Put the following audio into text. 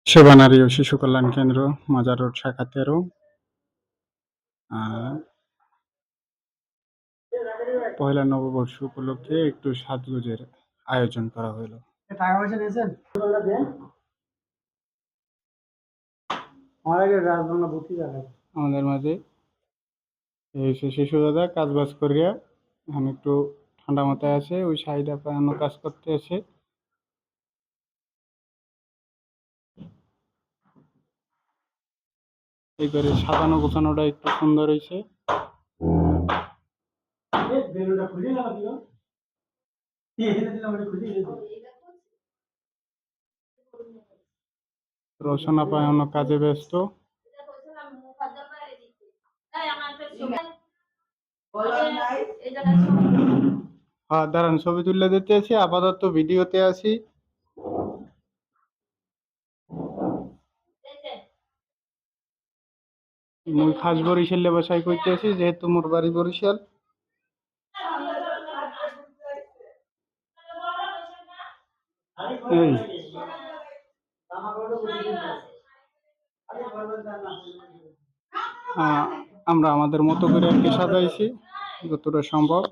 সেবা নারী ও শিশু কল্যাণ কেন্দ্র, মাজার রোড, শাখা ১৩। পহেলা নববর্ষ উপলক্ষে একটু সাজগোজের আয়োজন করা হলো। আমাদের মাঝে এসে শিশু দাদা কাজ বাজ করিয়া আমি একটু ঠান্ডা মাথায় আছে, ওই সাইডে অন্য কাজ করতে আছে। এই করে সাজানো গোছানোটা একটু সুন্দর হয়েছে। রোশনা পায় অন্য কাজে ব্যস্ত। হ্যাঁ দাঁড়ান, ছবি তুলে দিতে আছি, আপাতত ভিডিওতে আছি। মুই খাস বরিশালে বাসায় কইতে আছি, যেহেতু মোর বাড়ি বরিশাল। এই আমরা আমাদের মতো করে আর কি সাজাইছি যতটা সম্ভব।